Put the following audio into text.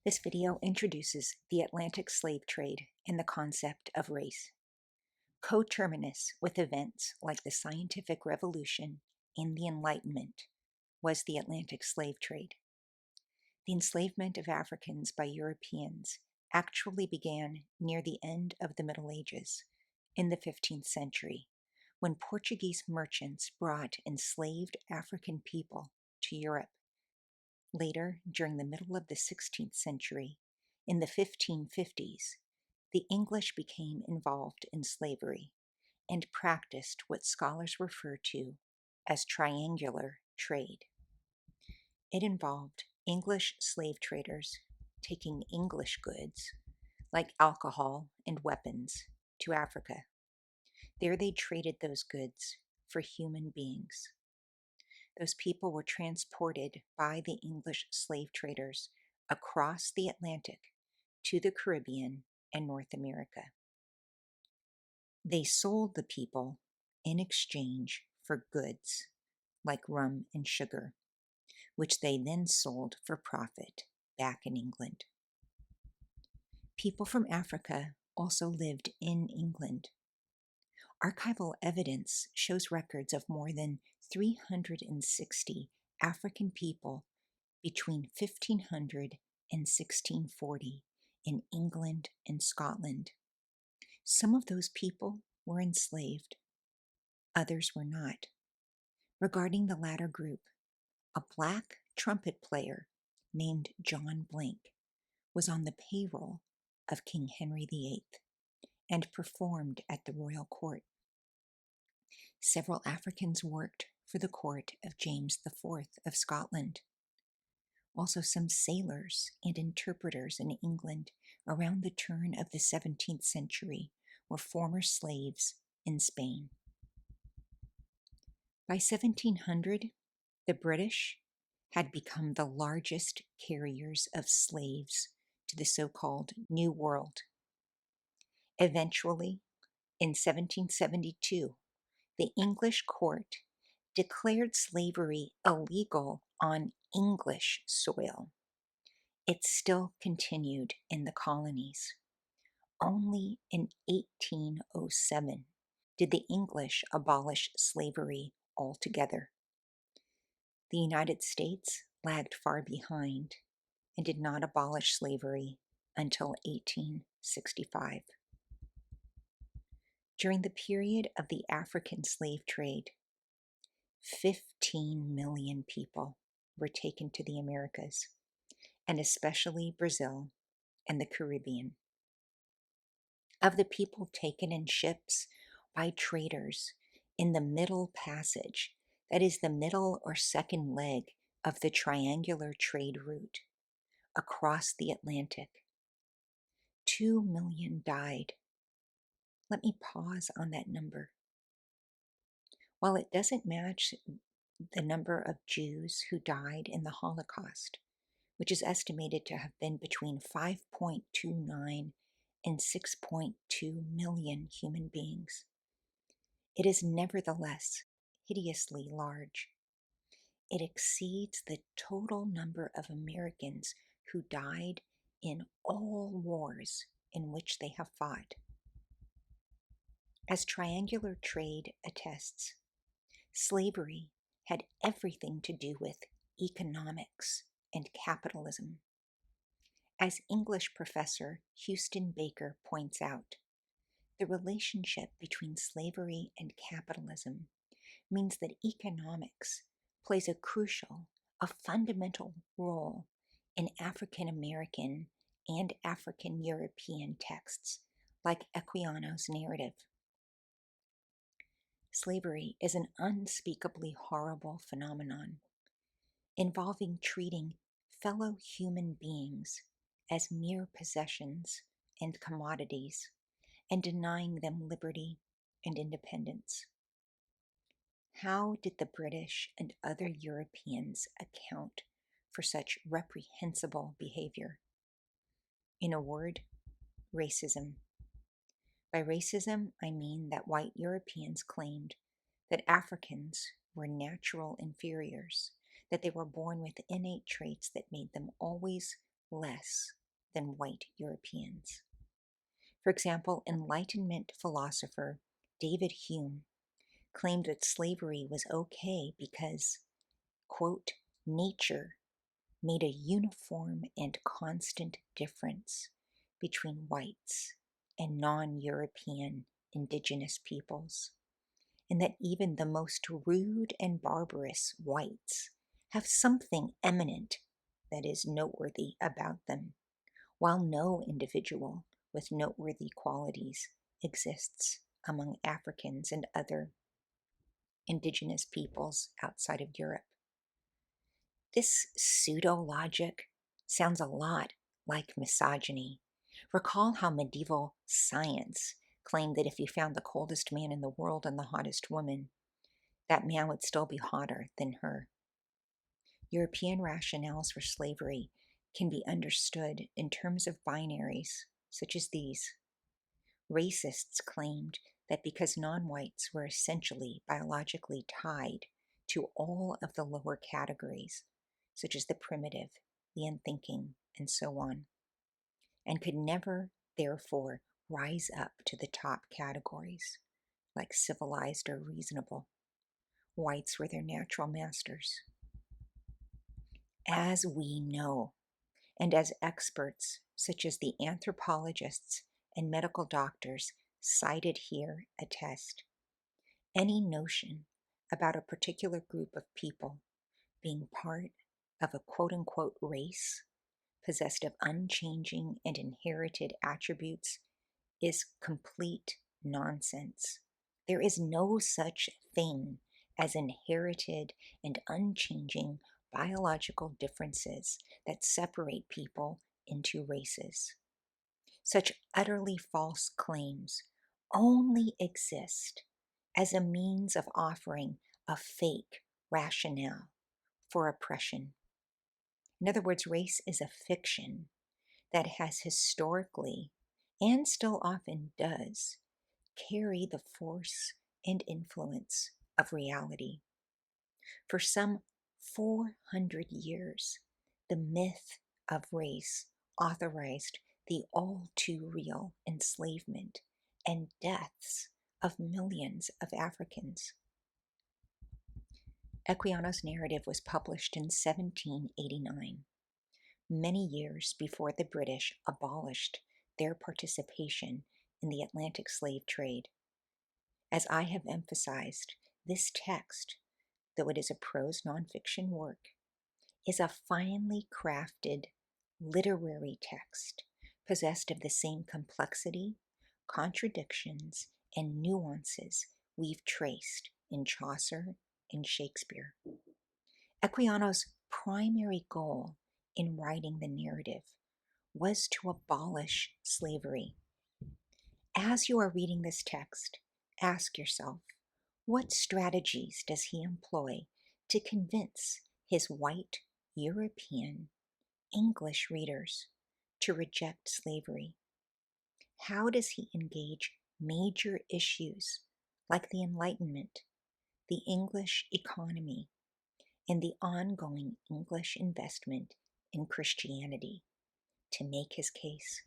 This video introduces the Atlantic slave trade and the concept of race. Coterminous with events like the Scientific Revolution and the Enlightenment was the Atlantic slave trade. The enslavement of Africans by Europeans actually began near the end of the Middle Ages, in the 15th century, when Portuguese merchants brought enslaved African people to Europe. Later, during the middle of the 16th century, in the 1550s, the English became involved in slavery and practiced what scholars refer to as triangular trade. It involved English slave traders taking English goods, like alcohol and weapons, to Africa. There they traded those goods for human beings. Those people were transported by the English slave traders across the Atlantic to the Caribbean and North America. They sold the people in exchange for goods like rum and sugar, which they then sold for profit back in England. People from Africa also lived in England. Archival evidence shows records of more than 360 African people between 1500 and 1640 in England and Scotland. Some of those people were enslaved, others were not. Regarding the latter group, a black trumpet player named John Blank was on the payroll of King Henry VIII and performed at the royal court. Several Africans worked for the court of James IV of Scotland. Also, some sailors and interpreters in England around the turn of the 17th century were former slaves in Spain. By 1700, the British had become the largest carriers of slaves to the so-called New World. Eventually, in 1772, the English court declared slavery illegal on English soil. It still continued in the colonies. Only in 1807 did the English abolish slavery altogether. The United States lagged far behind and did not abolish slavery until 1865. During the period of the African slave trade, 15 million people were taken to the Americas, and especially Brazil and the Caribbean. Of the people taken in ships by traders in the Middle Passage, that is the middle or second leg of the triangular trade route across the Atlantic, 2 million died. Let me pause on that number. While it doesn't match the number of Jews who died in the Holocaust, which is estimated to have been between 5.29 and 6.2 million human beings, it is nevertheless hideously large. It exceeds the total number of Americans who died in all wars in which they have fought. As triangular trade attests, slavery had everything to do with economics and capitalism. As English professor Houston Baker points out, the relationship between slavery and capitalism means that economics plays a crucial, a fundamental role in African American and African European texts like Equiano's narrative. Slavery is an unspeakably horrible phenomenon involving treating fellow human beings as mere possessions and commodities and denying them liberty and independence. How did the British and other Europeans account for such reprehensible behavior? In a word, racism. By racism, I mean that white Europeans claimed that Africans were natural inferiors, that they were born with innate traits that made them always less than white Europeans. For example, Enlightenment philosopher David Hume claimed that slavery was okay because, quote, nature made a uniform and constant difference between whites and non-European indigenous peoples, and that even the most rude and barbarous whites have something eminent that is noteworthy about them, while no individual with noteworthy qualities exists among Africans and other indigenous peoples outside of Europe. This pseudo-logic sounds a lot like misogyny. Recall how medieval science claimed that if you found the coldest man in the world and the hottest woman, that man would still be hotter than her. European rationales for slavery can be understood in terms of binaries, such as these. Racists claimed that because non-whites were essentially biologically tied to all of the lower categories, such as the primitive, the unthinking, and so on, and could never, therefore, rise up to the top categories, like civilized or reasonable, whites were their natural masters. As we know, and as experts such as the anthropologists and medical doctors cited here attest, any notion about a particular group of people being part of a quote-unquote race possessed of unchanging and inherited attributes is complete nonsense. There is no such thing as inherited and unchanging biological differences that separate people into races. Such utterly false claims only exist as a means of offering a fake rationale for oppression. In other words, race is a fiction that has historically, and still often does, carry the force and influence of reality. For some 400 years, the myth of race authorized the all too real enslavement and deaths of millions of Africans. Equiano's narrative was published in 1789, many years before the British abolished their participation in the Atlantic slave trade. As I have emphasized, this text, though it is a prose nonfiction work, is a finely crafted literary text possessed of the same complexity, contradictions, and nuances we've traced in Chaucer and Shakespeare. Equiano's primary goal in writing the narrative was to abolish slavery. As you are reading this text, ask yourself, what strategies does he employ to convince his white European English readers to reject slavery? How does he engage major issues like the Enlightenment, the English economy, and the ongoing English investment in Christianity to make his case?